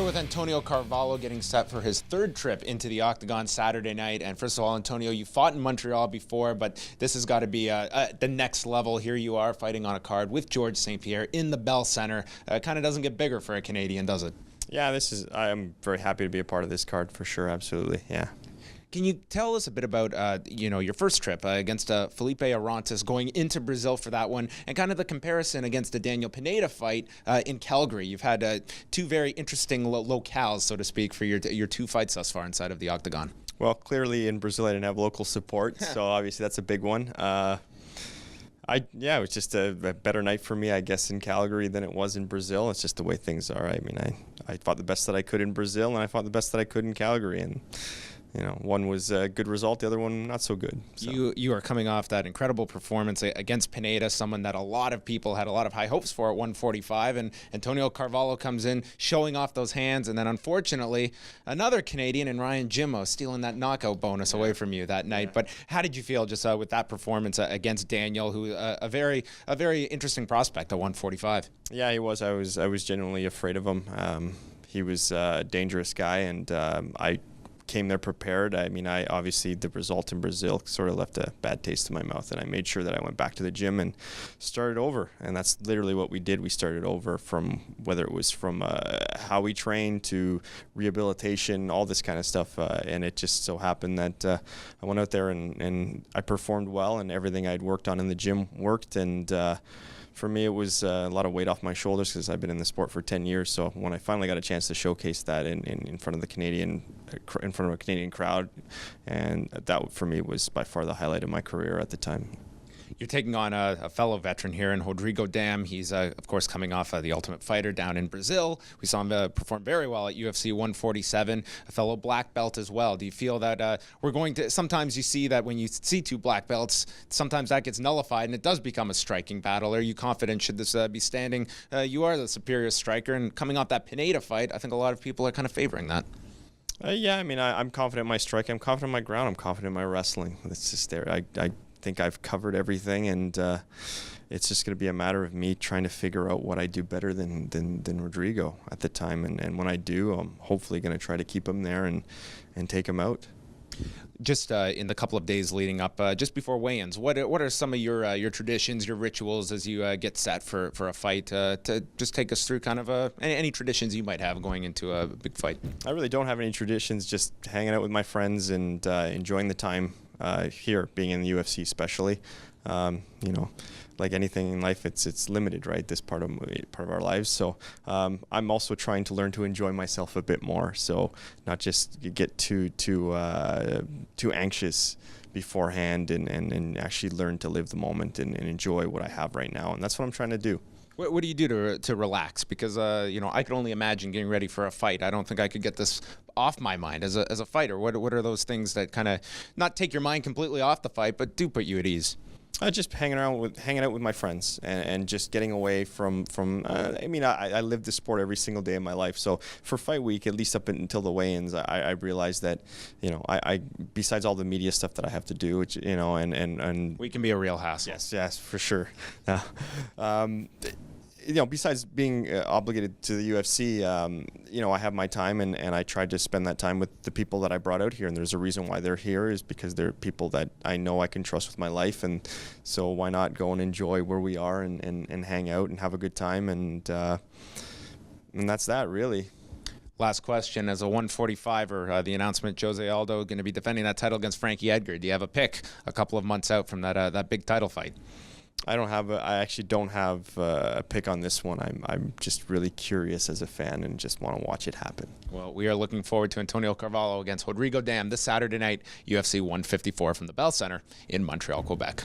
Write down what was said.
with Antonio Carvalho getting set for his third trip into the octagon Saturday night. And first of all, Antonio, you fought in Montreal before, but this has got to be the next level. Here you are fighting on a card with George St. Pierre in the Bell Center. Kind of doesn't get bigger for a Canadian, does it? Yeah, I'm very happy to be a part of this card for sure. Absolutely, yeah. Can you tell us a bit about, your first trip against Felipe Arantes, going into Brazil for that one, and kind of the comparison against the Daniel Pineda fight in Calgary? You've had two very interesting locales, so to speak, for your two fights thus far inside of the octagon. Well, clearly in Brazil I didn't have local support, so obviously that's a big one. It was just a better night for me, I guess, in Calgary than it was in Brazil. It's just the way things are. I mean, I fought the best that I could in Brazil, and I fought the best that I could in Calgary, and one was a good result, the other one not so good. So. You are coming off that incredible performance against Pineda, someone that a lot of people had a lot of high hopes for at 145, and Antonio Carvalho comes in showing off those hands, and then unfortunately another Canadian in Ryan Jimmo stealing that knockout bonus away from you that night. Yeah. But how did you feel just with that performance against Daniel, who a very interesting prospect at 145? Yeah, he was. I was genuinely afraid of him. He was a dangerous guy, and I came there prepared. I mean, obviously the result in Brazil sort of left a bad taste in my mouth, and I made sure that I went back to the gym and started over. And that's literally what we did. We started over from whether it was from how we trained to rehabilitation, all this kind of stuff. And it just so happened that I went out there and I performed well, and everything I'd worked on in the gym worked. And for me, it was a lot of weight off my shoulders because I've been in the sport for 10 years. So when I finally got a chance to showcase that in front of a Canadian crowd, and that for me was by far the highlight of my career at the time. You're taking on a fellow veteran here in Rodrigo Dam. He's, of course, coming off The Ultimate Fighter down in Brazil. We saw him perform very well at UFC 147, a fellow black belt as well. Do you feel that we're going to – sometimes you see that when you see two black belts, sometimes that gets nullified and it does become a striking battle. Are you confident should this be standing? You are the superior striker, and coming off that Pineda fight, I think a lot of people are kind of favoring that. Yeah, I mean, I'm confident in my strike. I'm confident in my ground. I'm confident in my wrestling. It's just there. I think I've covered everything, and it's just going to be a matter of me trying to figure out what I do better than Rodrigo at the time. And when I do, I'm hopefully going to try to keep him there and take him out. Just in the couple of days leading up, just before weigh-ins, what are some of your traditions, your rituals as you get set for a fight? To just take us through kind of any traditions you might have going into a big fight. I really don't have any traditions, just hanging out with my friends and enjoying the time here, being in the UFC especially. Like anything in life, it's limited, right? This part of our lives. So I'm also trying to learn to enjoy myself a bit more. So not just get too anxious beforehand, and actually learn to live the moment and enjoy what I have right now. And that's what I'm trying to do. What do you do to relax? Because I could only imagine getting ready for a fight. I don't think I could get this off my mind as a fighter. What are those things that kind of not take your mind completely off the fight, but do put you at ease? Just hanging out with my friends and just getting away from I live the sport every single day of my life. So for fight week, at least up until the weigh-ins, I realized that, I besides all the media stuff that I have to do, which, and we can be a real hassle. Yes, for sure. Besides being obligated to the UFC, I have my time, and I tried to spend that time with the people that I brought out here. And there's a reason why they're here, is because they're people that I know I can trust with my life. And so why not go and enjoy where we are and hang out and have a good time. And that's that, really. Last question. As a 145er, the announcement, Jose Aldo going to be defending that title against Frankie Edgar. Do you have a pick a couple of months out from that big title fight? I actually don't have a pick on this one. I'm just really curious as a fan and just want to watch it happen. Well, we are looking forward to Antonio Carvalho against Rodrigo Dam this Saturday night, UFC 154 from the Bell Center in Montreal, Quebec.